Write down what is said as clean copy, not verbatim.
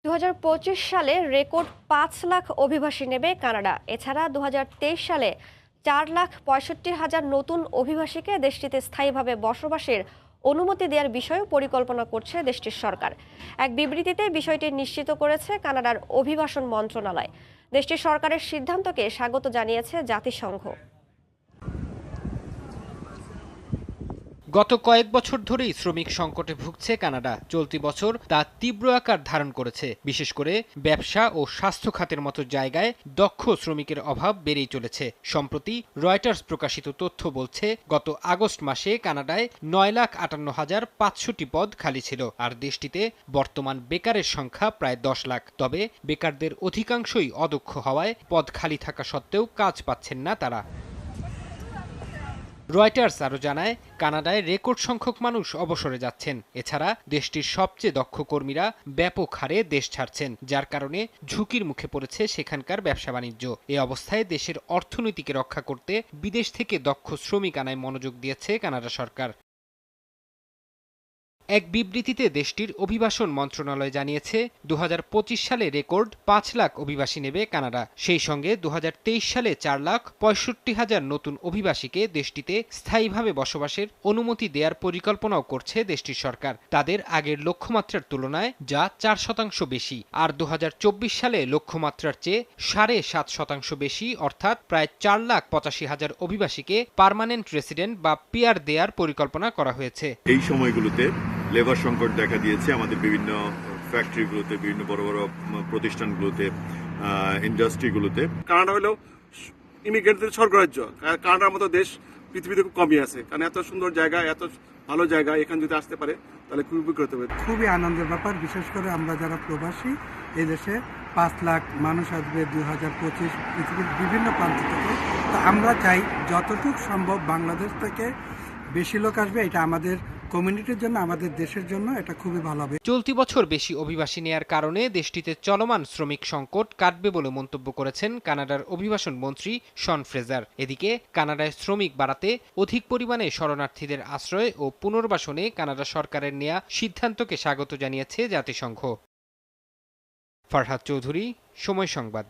2025 সালে রেকর্ড 5 লাখ অভিবাসী নেবে কানাডা। এছাড়া 2023 সালে 4,65,000 নতুন অভিবাসীকে দেশটিতে স্থায়ীভাবে বসবাসের অনুমতি দেওয়ার বিষয়েও পরিকল্পনা করছে দেশটির সরকার। এক বিবৃতিতে বিষয়টি নিশ্চিত করেছে কানাডার অভিবাসন মন্ত্রণালয়। দেশটির সরকারের সিদ্ধান্তকে স্বাগত জানিয়েছে জাতিসংঘ। গত কয়েক বছর ধরেই শ্রমিক সংকটে ভুগছে কানাডা। চলতি বছর তা তীব্র আকার ধারণ করেছে। বিশেষ করে ব্যবসা ও স্বাস্থ্য খাতের মতো জায়গায় দক্ষ শ্রমিকের অভাব বেড়েই চলেছে। সম্প্রতি রয়টার্স প্রকাশিত তথ্য বলছে, গত আগস্ট মাসে কানাডায় 9,58,500টি পদ খালি ছিল, আর দেশটিতে বর্তমান বেকারের সংখ্যা প্রায় 10 লাখ। তবে বেকারদের অধিকাংশই অদক্ষ হওয়ায় পদ খালি থাকা সত্ত্বেও কাজ পাচ্ছেন না তারা। রয়টার্স আরও জানায়, কানাডায় রেকর্ড সংখ্যক মানুষ অবসরে যাচ্ছেন। এছাড়া দেশটির সবচেয়ে দক্ষ কর্মীরা ব্যাপক হারে দেশ ছাড়ছেন, যার কারণে ঝুঁকির মুখে পড়েছে সেখানকার ব্যবসা বাণিজ্য। এ অবস্থায় দেশের অর্থনীতিকে রক্ষা করতে বিদেশ থেকে দক্ষ শ্রমিক আনায় মনোযোগ দিয়েছে কানাডা সরকার। এক বিবৃতিতে দেশটির অভিবাসন মন্ত্রণালয় জানিয়েছে, 2025 সালে রেকর্ড 5 লাখ অভিবাসী নেবে কানাডা। সেই সঙ্গে 2023 সালে 4,65,000 নতুন অভিবাসীকে দেশটিতে স্থায়ীভাবে বসবাসের অনুমতি দেওয়ার পরিকল্পনাও করছে দেশটির সরকার, তাদের আগের লক্ষ্যমাত্রার তুলনায়, যা 4% বেশি। আর 2024 সালে লক্ষ্যমাত্রার চেয়ে 7.5% বেশি, অর্থাৎ প্রায় 4,85,000 অভিবাসীকে পার্মানেন্ট রেসিডেন্ট বা পিআর দেওয়ার পরিকল্পনা করা হয়েছে। এই সময়গুলোতে লেবার সংকট দেখা দিয়েছে আমাদের বিভিন্ন ফ্যাক্টরিগুলোতে, বিভিন্ন বড় বড় প্রতিষ্ঠানগুলোতে, ইন্ডাস্ট্রিগুলোতে। কানাডা হলো ইমিগ্রেন্টদের স্বর্গরাজ্য। কানাডার মতো দেশ পৃথিবীতে খুব কমই আছে, কারণ এত সুন্দর জায়গা, এত ভালো জায়গা, এখানে যদি আসতে পারে তাহলে খুবই উপকৃত হবে। খুবই আনন্দের ব্যাপার, বিশেষ করে আমরা যারা প্রবাসী, এই দেশে 5 লাখ মানুষ আসবে 2025 পৃথিবীর বিভিন্ন প্রান্ত থেকে। তো আমরা চাই যতটুকু সম্ভব বাংলাদেশ থেকে বেশি লোক আসবে। এটা আমাদের কমিউনিটির জন্য, আমাদের দেশের জন্য এটা খুবই ভালো হবে। চলতি বছর বেশি অভিবাসী নেয়ার কারণে দেশটিতে চলমান শ্রমিক সংকট কাটবে বলে মন্তব্য করেছেন কানাডার অভিবাসন মন্ত্রী শন ফ্রেজার। এদিকে কানাডায় শ্রমিক বাড়াতে অধিক পরিমাণে শরণার্থীদের আশ্রয় ও পুনর্বাসনে কানাডা সরকারের নেয়া সিদ্ধান্তকে স্বাগত জানিয়েছে জাতিসংঘ। ফারহাদ চৌধুরী, সময় সংবাদ।